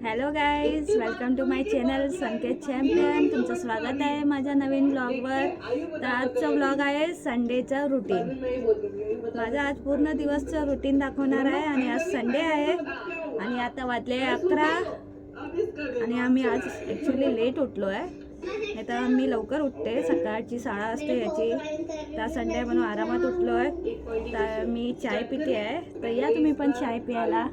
Hello guys, welcome to my channel Sanket champion. तुमचं स्वागत आहे माझ्या नवीन ब्लॉगवर. तर आजचा ब्लॉग आहे संडेचा रुटीन. माझा आज पूर्ण दिवसचं रुटीन दाखवणार आहे आणि आज संडे आहे आणि आता वाजले 11 आणि आम्ही आज ॲक्च्युली लेट उठलो आहे. नाही तर मी लवकर उठते, सकाळची शाळा असते याची. तर संडे म्हणून आरामात उठलो आहे. तर मी चाय पिते आहे, तर या तुम्ही पण चाय प्यायला.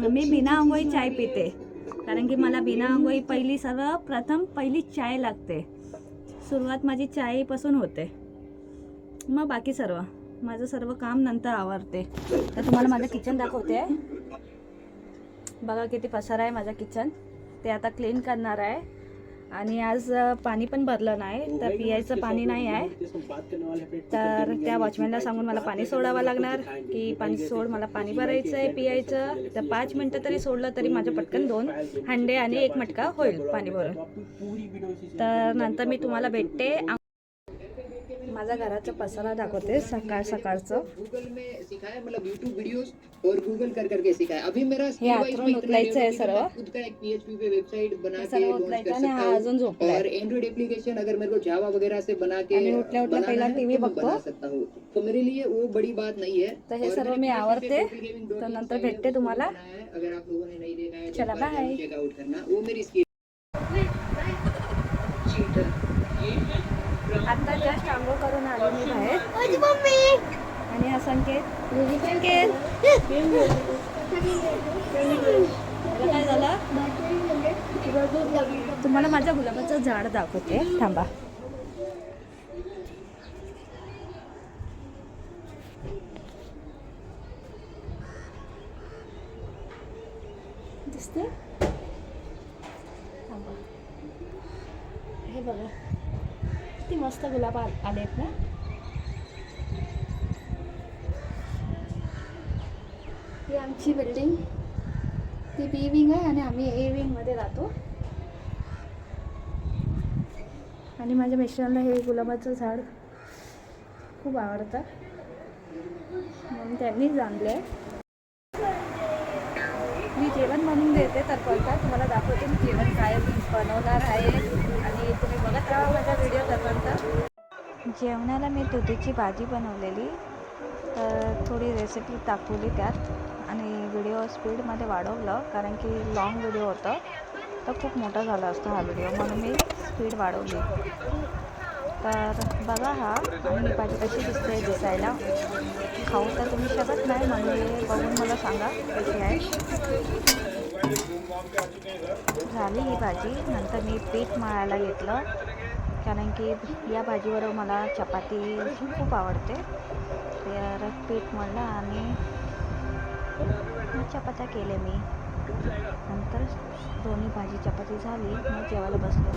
मी बिना आंघोळी चाय पिते, कारण की मला बिना आंघोळी सर्वप्रथम पहिली चाय लागते. सुरुवात माझी चायपासून होते, मग बाकी माझं सर्व काम नंतर आवरते. तर तुम्हाला माझं किचन दाखवते. बघा किती पसारा आहे माझं किचन. ते आता क्लीन करणार आहे. आणि आज पाणी पण भरलं नाही, तर पियायचं पाणी नाही आहे. तर त्या वॉचमॅनला सांगून मला पाणी सोडावं लागणार की पाणी सोड, मला पाणी भरायचं आहे पियायचं. तर 5 मिनटं तरी सोडलं तरी माझं पटकन 2 हंडे आणि 1 मटका होईल पाणी भरून. तर नंतर मी तुम्हाला भेटते. माझा घराचा पसारा दाखवते सकाळचं. हे आतरून उचलायचं आहे सर्व. सर्व उचलायचं आणि हा अजून झोपलाय. आणि उठल्या उठल्या पहिला टीव्ही बघतो. तर हे सर्व मी आवरते, तर नंतर भेटते तुम्हाला. चला बाय. आता जस्ट आंघोळ करून आलो मी बाहेर. आणि हा संकेत काय झालं, तुम्हाला माझ्या गुलाबाचं झाड दाखवते, थांबा. दिसते, थांबा. हे बघा किती मस्त गुलाब आलेत ना. ही आमची बिल्डिंग, ती बी विंग आहे आणि आम्ही ए विंगमध्ये राहतो. आणि माझ्या मिस्टरांना हे गुलाबाचं झाड खूप आवडतं, म्हणून त्यांनीच आणलं आहे. मी जेवण बनवून देते, तर कोणता तुम्हाला दाखवते मी जेवण काय बनवणार आहे. आणि तुम्ही बघत राहा माझा व्हिडिओ त्यापर्यंत. जेवणाला मी दुधीची भाजी बनवलेली, तर थोडी रेसिपी दाखवली त्यात. आणि व्हिडिओ स्पीडमध्ये वाढवलं, कारण की लॉंग व्हिडिओ होतं, तर खूप मोठा झाला असतो हा व्हिडिओ, म्हणून मी स्पीड वाढवली. तर बघा हा, आणि ही भाजी कशी दिसायला. खाऊ तर तुम्ही शकत नाही, म्हणजे बघून मला सांगा कशी आहे. झाली ही भाजी. नंतर मी पीठ मळायला घेतलं, कारण की या भाजीबरोबर मला चपाती खूप आवडते. तर पीठ मळलं आणि चपात्या केले मी. नंतर दोन्ही भाजी चपाती झाली, मग जेवायला बसलो.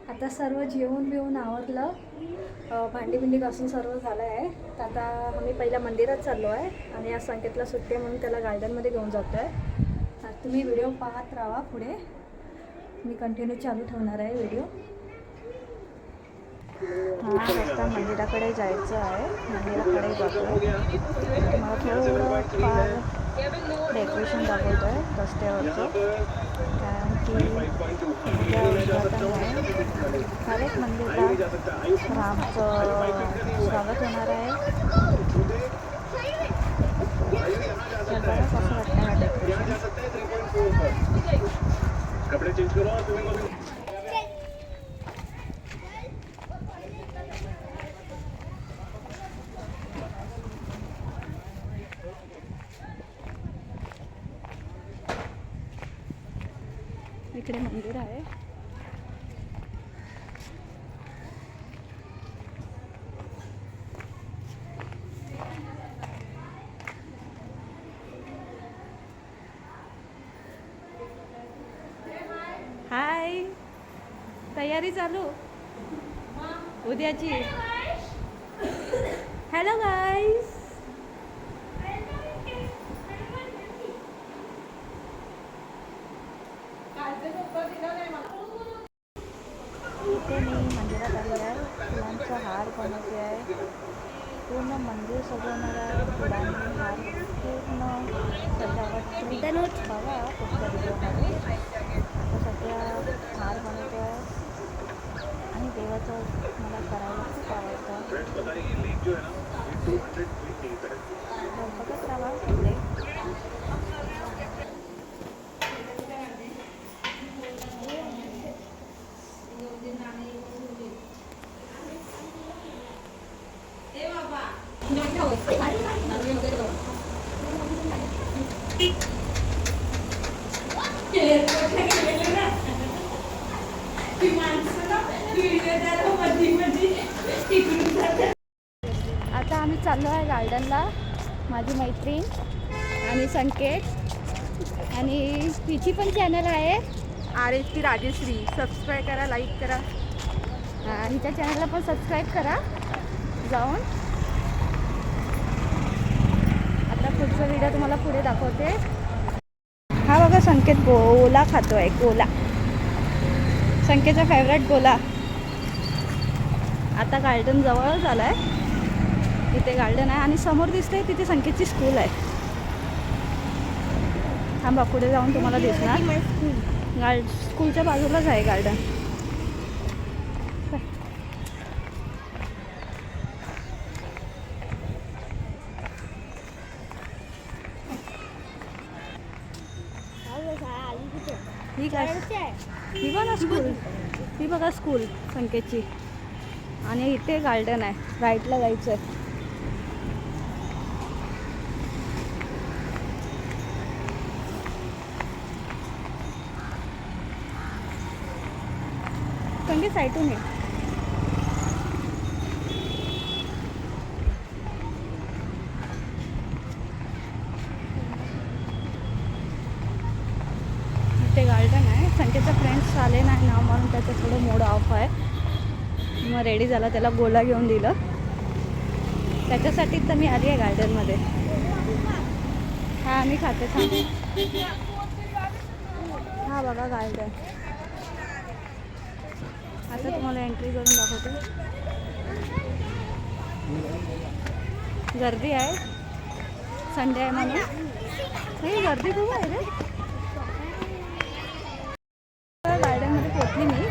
आता सर्व जेवण बिवून आवरलं, भांडी बिंडी घासून सर्व झालं आहे. तर आता आम्ही पहिल्या मंदिरात चाललो आहे. आणि आज संकेतला सुट्टी म्हणून त्याला गार्डनमध्ये घेऊन जातो आहे. तुम्ही व्हिडिओ पाहत राहा, पुढे मी कंटिन्यू चालू ठेवणार आहे व्हिडिओ. हा रस्ता मंदिराकडे जायचं आहे, मंदिराकडे जातो आहे. मला थोडं फार डेकोरेशन दाखवतो आहे रस्त्यावरचं, कारण की उद्या उद्घाटन आहे. हर एक मंदिरला रामचं स्वागत होणार आहे. तर बरं कसं वाटतं हा डेकोरेशन. इकडे मंदिर आहे. हाय, तयारी चालू उद्याची. हॅलो गाईज, इथे मी मंदिरात आली आहे. फुलांचा हार बनवते आहे. पूर्ण मंदिर सजवणार आहे. फुलांनी हार पूर्ण सजावट बघा पुढच्या व्हिडिओमध्ये. आता सध्या हार बनवतो आहे आणि देवाचं मला करायला खूप आवडतं. बघत राहा पुढे. आता आम्ही चाललो आहे गार्डनला. माझी मैत्रीण आणि संकेत आणि तिची पण चॅनल आहे RSP राजेश्री. सबस्क्राईब करा, लाईक करा. हिच्या चॅनलला पण सबस्क्राईब करा जाऊन. आता पुढचा व्हिडिओ तुम्हाला पुढे दाखवते. हा बघा संकेत गोला खातो आहे. गोला संकेतचा फेवरेट गोला. आता गार्डन जवळच आला आहे. इथे गार्डन आहे आणि समोर दिसते तिथे संकेतची स्कूल आहे. थांबा पुढे जाऊन तुम्हाला दिसणार. स्कूलच्या बाजूलाच आहे गार्डन. ही बघा स्कूल. ही बघा स्कूल संकेतची आणि इथे गार्डन आहे. राईटला जायचं आहे. संकेत साईटून ये. इथे गार्डन आहे. संकेतचा फ्रेंड्स आले नाही ना म्हणून त्याचं थोडं मूड ऑफ आहे. मग रेडी झाला, त्याला गोला घेऊन दिलं. त्याच्यासाठी तर मी आली आहे गार्डनमध्ये. हा मी खाते थांब. हा बघा गार्डन. आता तुम्हाला एंट्री करून दाखवते. गर्दी आहे, संडे आहे म्हणून. नाही गर्दी खूप आहे रे. गार्डनमध्ये पोचली मी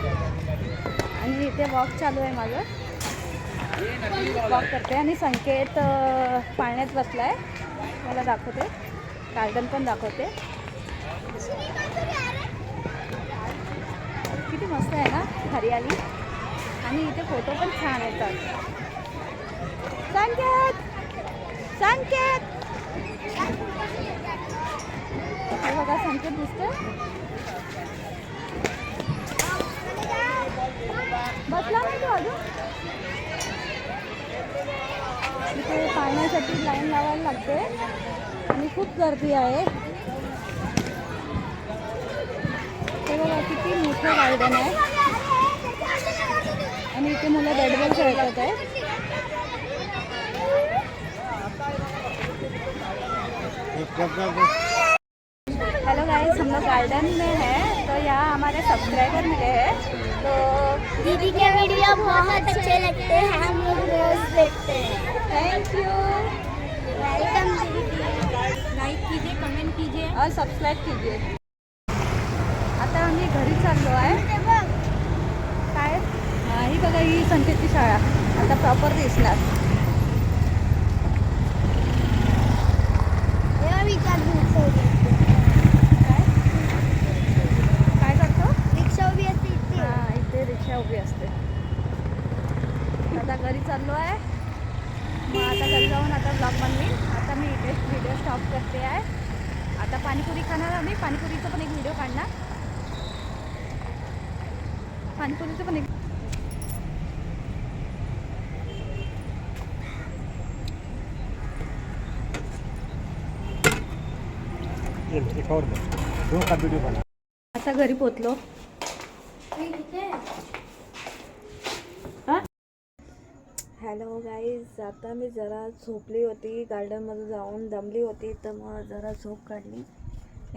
आणि इथे वॉक चालू आहे माझं. वॉक करते आणि संकेत पाण्यात बसला आहे. मला दाखवते, गार्डन पण दाखवते. किती मस्त आहे ना हरियाली. आणि इथे फोटो पण छान येतात. संकेत संकेत हे बघा संकेत दिसते. बसला नाही तो अजून. इथे पाण्यासाठी लाईन लावायला लागते आणि खूप गर्दी आहे. हे बघा किती मोठं गार्डन आहे आणि इथे मुलं बॅट बॉल खेळतात आहे. हेलो गाइस, हम लोग गार्डन में है. तो यहाँ हमारे सब्सक्राइबर मिले हैं. तो दीदी के वीडियो बहुत अच्छे लगते हैं, हम लोग रोज देखते हैं. Thank you. वेलकम दीदी. लाईक कीजिए, कमेंट कीजिए और सब्सक्राइब कीजिए. आता आम्ही घरी चाललो आहे. काय ही बघा ही संकेतची शाळा आता प्रॉपर दिसणार. काय करतो? रिक्षा उभी असते इथे. हां इथे रिक्षा उभी असते. आता घरी चाललो आहे. मग आता घरी जाऊन आता ब्लॉग बनवीन. आता मी इथे व्हिडिओ स्टॉप करते आहे. आता पाणीपुरी खाणार आम्ही. पाणीपुरीचा पण एक व्हिडिओ काढणार. पाणीपुरीचं पण एक आता घरी पोचलो. हॅलो गाईज, आता मी जरा झोपली होती. गार्डनमध्ये जाऊन दमली होती तर मग जरा झोप काढली.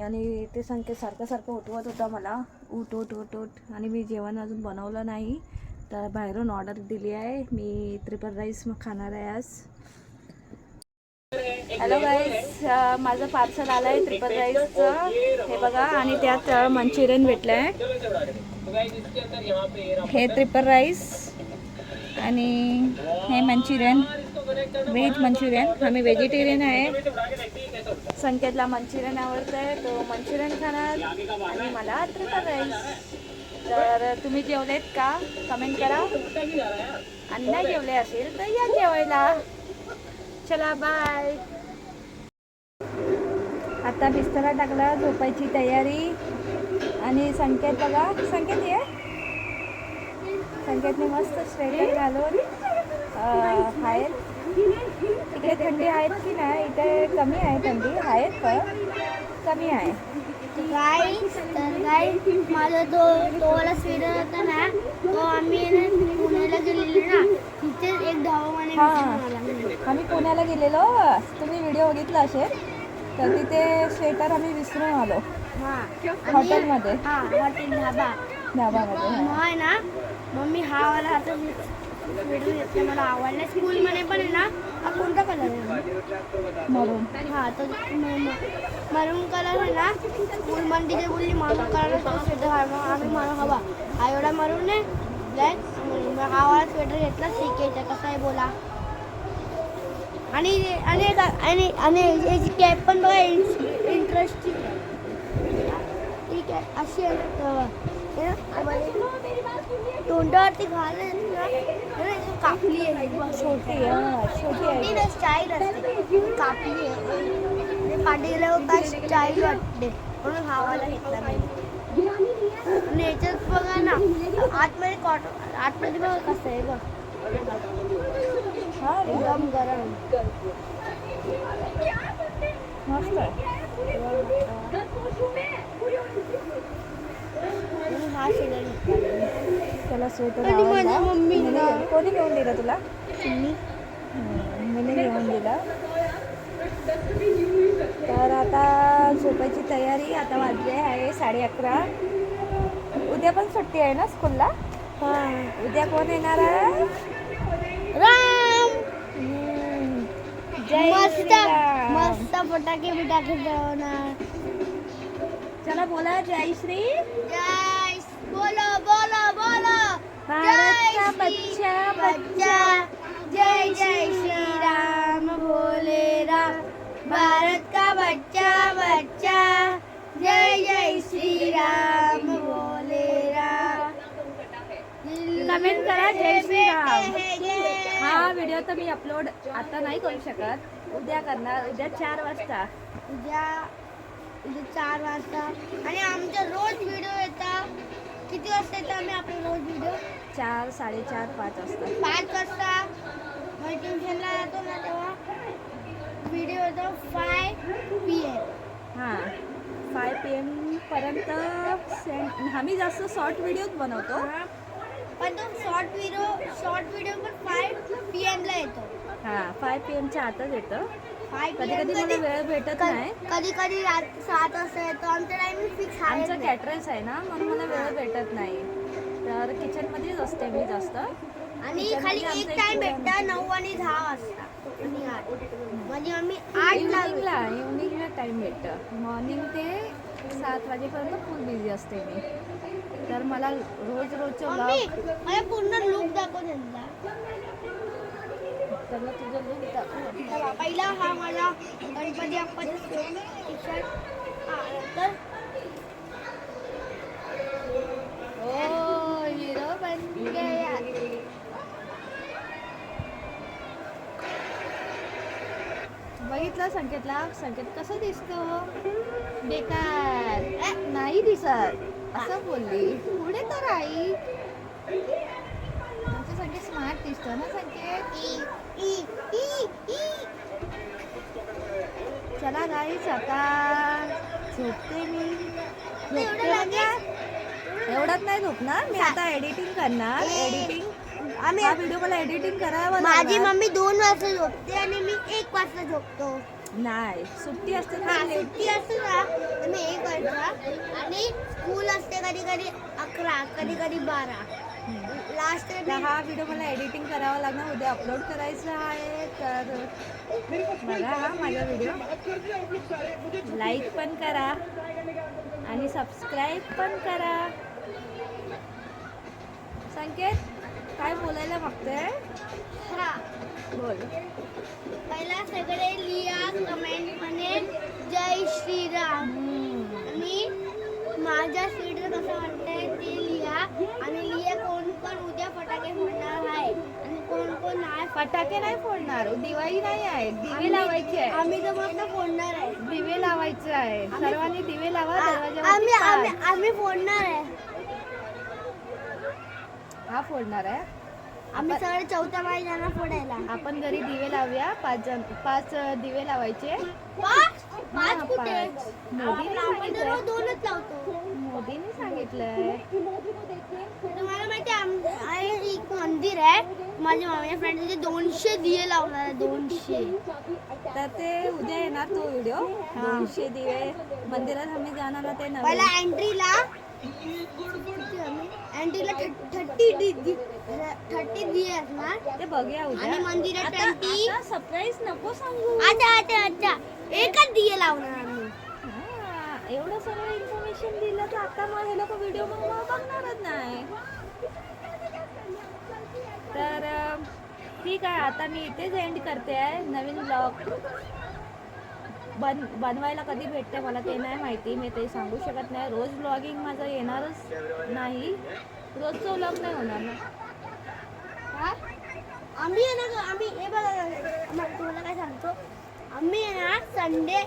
आणि ते संकेत सारखं उठवत होता मला, उठ उठ उठ उठ. आणि मी जेवण अजून बनवलं नाही तर बाहेरून ऑर्डर दिली आहे. मी ट्रिपल राईस मग खाणार आहे आज. हॅलो गाईज, माझं पार्सल आलं आहे ट्रिपल राईसचं. हे बघा, आणि त्यात मंचुरियन भेटलं आहे. हे ट्रिपल राईस आणि हे मंचुरियन, व्हेज मंचुरियन. आम्ही व्हेजिटेरियन आहे. संकेतला मंचुरियन आवडतं आहे, तो मंचुरियन खाणार आणि मला ट्रिपल राईस. तर तुम्ही जेवलेत का कमेंट करा, आणि नाही जेवले असेल तर या जेवायला. चला बाय. आता बिस्तरा टाकला, झोपायची तयारी. आणि संकेत बघा, संकेत ये. संकेतने मस्त स्वेटर घालून आहेत. इकडे थंडी आहेत की नाही? इथे कमी आहे थंडी, आहेत पण कमी आहे. गाईस, तर गाईस माझा तो वाला स्वेटर होता ना, तो आम्ही पुण्याला गेलेलो ना, तिथे एक धावाने आम्ही पुण्याला गेलेलो, तुम्ही व्हिडिओ बघितला असेल. तर तिथे स्वेटर आम्ही विसरून आलो हॉटेलमध्ये. हॉटेल धाबामध्ये. आहे ना. मम्मी हा वाला आता स्वेटर घेतला, मला आवडला. स्कूलमध्ये पण आहे ना. हा कोणता कलर आहे? मरून. हा, तो मरून कलर आहे ना. स्कूलमध्ये तिथे बोलली माझा कलर स्वेटर आम्ही मला हवा. हा एवढा मरून आहे. हा वाला स्वेटर घेतला, शिकायचा कसा आहे बोला. आणि आणि आणि आणि याची कॅप पण बघा, इंटरेस्टिंग आहे. ठीक आहे, अशी आहे. तोंडावरती कापली आहे, छोटी स्टाईल असते, कापली आहे. पाठीला होता स्टाईल वाटते, म्हणून हावाला घेतला नाही. आणि याच्यात बघा ना, आतमध्ये कॉटन, आतमध्ये बघा कसं आहे बघ, एकदम गरम मस्त आहे. हा शेजार त्याला स्वेटर आणि माझ्या आवडला. मम्मीला. कोणी घेऊन दिला तुला? मी घेऊन दिला. तर आता झोपायची तयारी. आता वाजले आहे 11:30. उद्या पण सुट्टी आहे ना स्कूलला? उद्या कोण येणार आहे? राम. जय श्रीराम. मस्त फटाके बिटाके बनवणार. चला बोला, जय श्री. जय, बोलो बोलो बोलो. भारत का बच्चा बच्चा, जय जय श्री राम बोले राम. भारत का बच्चा बच्चा, जय जय श्री राम बोले राम. कमेंट करा जय श्रीराम. जय. हा व्हिडिओ तर मी अपलोड आता नाही करू शकत, उद्या करणार. उद्या 4 वाजता. उद्या 4 वाजता. आणि आमचा रोज व्हिडिओ येतात. किती वाजता येतो आम्ही आपला रोज व्हिडिओ? 4, 4:30, 5 वाजता. 5 वाजता. मग ट्युशनला जातो ना तेव्हा व्हिडिओ येतो 5 PM. हां, 5 PM पर्यंत आम्ही जास्त शॉर्ट व्हिडिओज बनवतो. पण तो शॉर्ट व्हिडिओ पण 5 PM ला येतो. हां, 5 PM आतच येतं. 5 कधी कधी मला वेळ भेटत नाही. कधी कधी रात्री 7 वाजता येतो. आमचा टायमिंग फिक्स आहे. आमचं कॅटरर्स आहे ना, म्हणून मला वेळ भेटत नाही. तर किचनमध्येच असते मी जास्त. आणि खाली एक टाइम भेटतं 9 आणि 10 वाजता आणि 8. म्हणजे आम्ही 8ला इव्हनिंगला टाईम भेटतं. मॉर्निंग ते 7 वाजेपर्यंत फुल बिझी असते मी. तर मला रोजचं मला पूर्ण लुक दाखव त्यांचा. त्याला तुझं लुक दाखव. पहिला हा माझा गणपती बाप्पाचा टी-शर्ट. तर हिरो बन गया. बघितलं संकेतला? संकेत कसं दिसतो? बेकार नाही दिसत असं बोलली. पुढे तर आई तुमचं संकेत स्मार्ट दिसतो ना संकेत. चला गाईस, आता झोपते मी. एवढ्यात नाही झोपणार मी. आता एडिटिंग करणार. हा व्हिडिओ मला एडिटिंग करावं. माझी मम्मी 2 वाजता झोपते आणि मी 1 वाजता झोपतो. नाही, सुट्टी असते ना. सुट्टी असते ना तर मी 1 वाजता. आणि स्कूल असते कधी कधी 11, कधी कधी 12. लास्ट तर हा व्हिडिओ मला एडिटिंग करावा लागणार, उद्या अपलोड करायचा आहे. तर बघा हा माझा व्हिडिओ, लाईक पण करा आणि सबस्क्राईब पण करा. संकेत काय बोलायला मागतोय? हा बोल. पहिला सगळे लिहा कमेंट मध्ये जय श्रीराम आणि माझ्या स्वीटर कसं वाटतंय ते लिहा आणि लिहा कोण कोण उद्या फटाके फोडणार आहे आणि कोण कोण नाही. फटाके नाही फोडणार, दिवाळी नाही आहे, दिवे लावायचे आहे. आम्ही तर मस्त फोडणार आहे. दिवे लावायचे आहे, सर्वांनी दिवे लावा आम्ही दरवाजावरती. आम्ही आम्ही फोडणार आहे. हा फोडणार आहे. आम्ही सगळे 4थ्या माळी जाणार फोडायला. आपण घरी दिवे लावूया, 5 दिवे लावायचे. पाच कुठे? मोदीने आपण तर सांगितलंय. रोज 2च लावतो. मोदीने सांगितलंय. तुम्हाला माहिती आहे एक मंदिर आहे, माझ्या मामाच्या फ्रेंड तिथे 200 दिवे लावणार आहे. 200. तर ते उद्या येणार तो व्हिडिओ. 200 दिवे मंदिरात आम्ही जाणार ना, ते नवीन. पहिला एंट्रीला 30 दिवे असणार ते बघूया उद्या. आणि मंदिरात 20. आता सरप्राईज नको सांगू. अच्छा एकच दिवे लावणार आम्ही. हा, एवढं सर्व इन्फॉर्मेशन दिलं तर आता मग हे लोक व्हिडिओ मग बघणारच नाही. तर ठीक आहे, आता मी इथेच एंड करते आहे. नवीन ब्लॉग बनवायला कधी भेटते मला ते नाही माहिती, मी ते सांगू शकत नाही. रोज ब्लॉगिंग माझं येणारच नाही, रोजचं ब्लॉग नाही होणार ना. आम्ही आहे ना, आम्ही हे बघा तुम्हाला काय सांगतो, आम्ही आहे ना संडे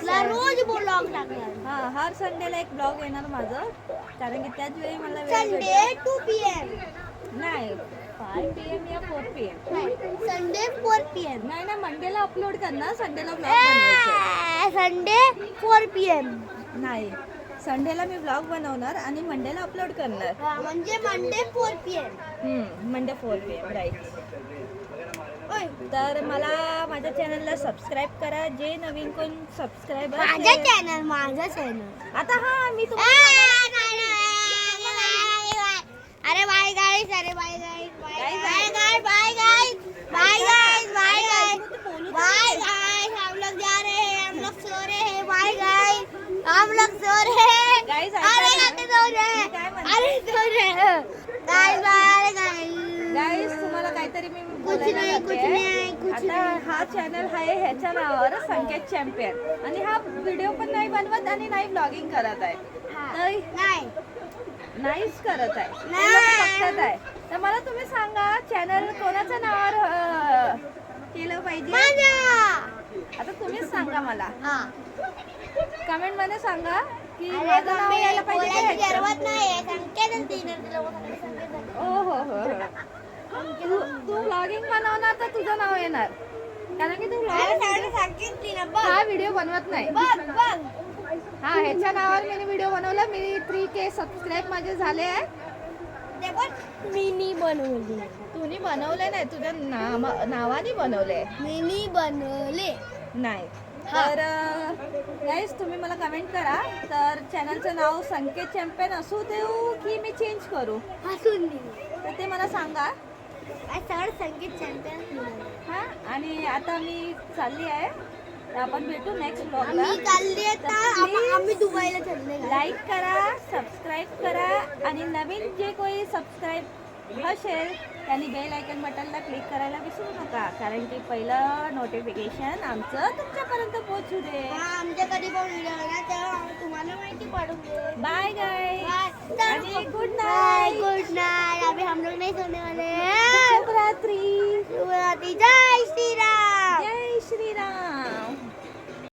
ला रोज ब्लॉग टाकणार. हा, हर संडेला एक ब्लॉग येणार माझं, कारण की त्याच वेळी मला वेळ संडे भेटेल. 2 PM. नाही 5 PM या 4 PM. Sunday 4 PM. नाही ना, मंडेला अपलोड करणार, संडेला ब्लॉग बनवायचे. Sunday 4 PM. नाही, संडेला मी ब्लॉग बनवणार आणि मंडेला अपलोड करणार. म्हणजे Monday 4 PM. Monday 4 PM right. ओय, तर मला माझ्या चॅनलला सबस्क्राईब करा, जे नवीन कोण सबस्क्राईबर माझं चॅनल. आता हा मी अरे बाय गाइस, अरे bye guys, bye guys, bye guys, bye guys, bye guys, bye guys. हम लोग जा रहे हैं, हम लोग सो रहे हैं. बाय गाइस, हम लोग सो रहे हैं. Guys, अरे गाते सो रहे हैं, अरे सो रहे हैं. Guys bye guys. गाईस, तुम्हाला काहीतरी मी कुछ नाही, कुछ नाही, कुछ आता हा चॅनल आहे ह्याच्या नावावर संकेत चॅम्पियन, आणि हा व्हिडिओ पण नाही बनवत आणि नाही ब्लॉगिंग करत आहे. तर नाही नाहीच करत आहे, नाही. ते लोकं बघतात आहे. तर मला तुम्ही सांगा, चॅनल कोणाच्या नावावर केलं पाहिजे? माझा. आता तुम्हीच सांगा मला, हा. कमेंट मध्ये सांगा की अरे माझं नाव मम्मी, यायला पाहिजे का बोलायची ह्याच्यात? जरूरत नाही. संकेतच देणार तुला. संकेत. ओ हो. तू ब्लॉगिंग बनवणार तर तुझं नाव येणार, कारण की तू संकेत देणार. बघ हा व्हिडिओ बनवत नाही. बघ. हा, ह्याच्या नावावर मी व्हिडिओ बनवला. मी 3K सबस्क्राईब माझे झाले आहे. ते पण मिनी बनवली. तुम्ही बनवले नाही, तुझ्या नावाने बनवले मिनी बनवले नाही. तर गाईस, तुम्ही मला कमेंट करा, तर चॅनलचं नाव संकेत चॅम्पियन असू देऊ की मी चेंज करू, हसून दिली. तर ते मला सांगा. सगळं संकेत चॅम्पियन. हा, आणि आता मी चालली आहे, तर आपण भेटू नेक्स्ट ब्लॉगला. आम्ही चालली आता. आम्ही दुबईला चालले. लाईक करा, सबस्क्राईब करा, आणि नवीन जे कोणी सबस्क्राईब असेल त्यांनी बेल आयकन बटनला क्लिक करायला विसरू नका, कारण की पहिलं नोटिफिकेशन आमचं तुमच्यापर्यंत पोहोचू दे. आमच्या कधी पण व्हिडिओ ना तेव्हा तुम्हाला माहिती पडून दे. बाय गाइस आणि good bye. Night. Good night. अभी हम लोग नहीं सोने वाले. शुभरात्री. शुभरात्रि. जय